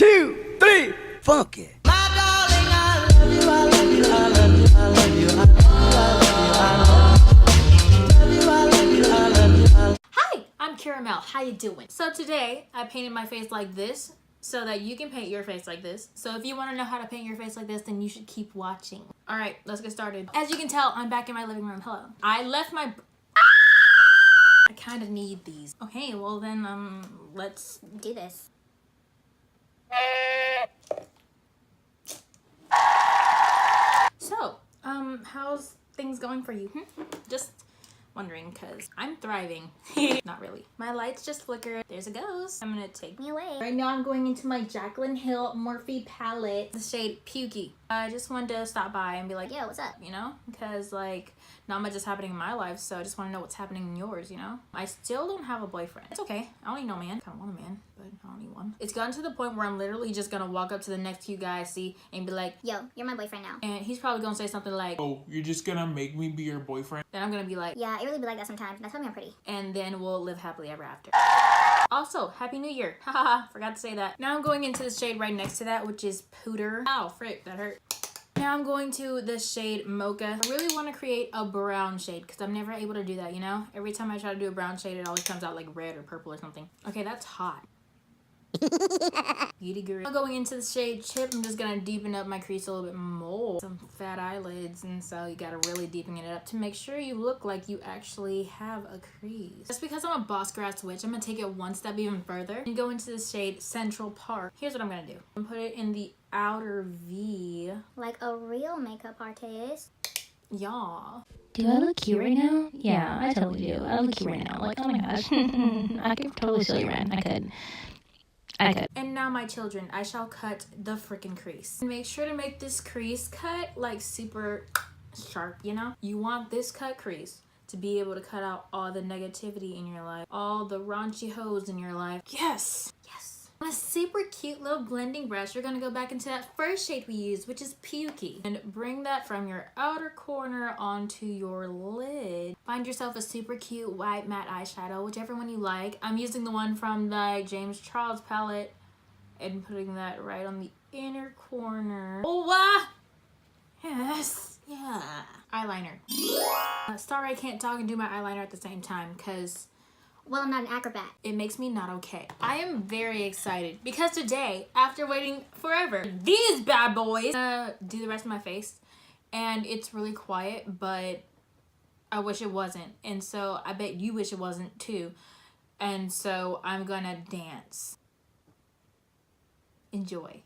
2, 3, funky. Hi, I'm Caramel. How you doing? So today I painted my face like this so that you can paint your face like this. So if you want to know how to paint your face like this, then you should keep watching. All right, let's get started. As you can tell, I'm back in my living room. Hello. I left my... I kind of need these. Okay, well then, let's do this. So, how's things going for you? Just wondering, because I'm thriving. Not really. My lights just flickered. There's a ghost. I'm gonna take me away. Right now I'm going into my Jaclyn Hill Morphe palette, the shade Pukey. I just wanted to stop by and be like, yo, what's up? You know, because like not much is happening in my life, so I just want to know what's happening in yours, you know? I still don't have a boyfriend. It's okay. I don't need no man. I kind of want a man, but I don't need one. It's gotten to the point where I'm literally just gonna walk up to the next few guys I see and be like, yo, you're my boyfriend now. And he's probably gonna say something like, oh, you're just gonna make me be your boyfriend? Then I'm gonna be like, yeah, it really be like that sometimes. Now tell me I'm pretty. And then we'll live happily ever after. Also, Happy New Year. Haha, forgot to say that. Now I'm going into the shade right next to that, which is Pooter. Ow, frick, that hurt. Now I'm going to the shade Mocha. I really want to create a brown shade because I'm never able to do that, you know? Every time I try to do a brown shade, it always comes out like red or purple or something. Okay, that's hot. Beauty guru. Now going into the shade Chip, I'm just gonna deepen up my crease a little bit more. Some fat eyelids, and so you gotta really deepen it up to make sure you look like you actually have a crease. Just because I'm a boss grass witch, I'm gonna take it one step even further and go into the shade Central Park. Here's what I'm gonna do. I'm gonna put it in the outer V. Like a real makeup artist. Y'all. Do I look cute right now? Yeah, I totally do. I look cute right now. Like, oh my gosh. I could totally show you, man. I could. And now, my children, I shall cut the freaking crease. Make sure to make this crease cut like super sharp, you know? You want this cut crease to be able to cut out all the negativity in your life, all the raunchy hoes in your life. Yes! Yes! On a super cute little blending brush, we're gonna go back into that first shade we used, which is Pukey, and bring that from your outer corner onto your lid. Find yourself a super cute white matte eyeshadow, whichever one you like. I'm using the one from the James Charles palette and putting that right on the inner corner. Oh, wow! Yes! Yeah. Eyeliner. Sorry I can't talk and do my eyeliner at the same time, because well, I'm not an acrobat. it makes me not okay. I am very excited because today, after waiting forever, these bad boys do the rest of my face, and it's really quiet, but I wish it wasn't, and so I bet you wish it wasn't too, and so I'm gonna dance. Enjoy.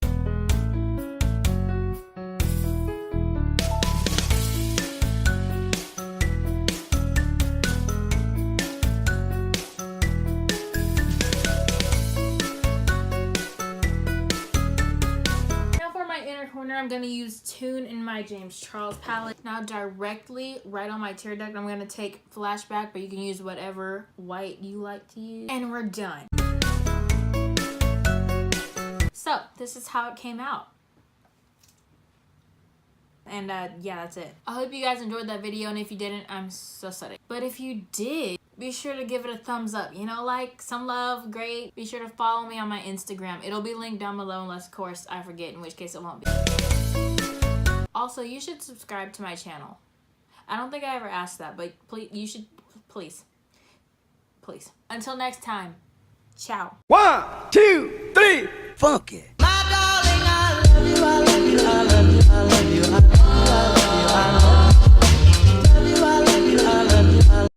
Corner, I'm gonna use Tune in my James Charles palette. Now directly right on my tear duct, I'm gonna take Flashback, but you can use whatever white you like to use. And we're done. So this is how it came out. And yeah, that's it. I hope you guys enjoyed that video, and if you didn't, I'm so sorry. But if you did, be sure to give it a thumbs up. You know, like, some love, great. Be sure to follow me on my Instagram. It'll be linked down below unless, of course, I forget, in which case it won't be. Also, you should subscribe to my channel. I don't think I ever asked that, but please, you should, please. Please. Until next time, ciao. 1, 2, 3, funky.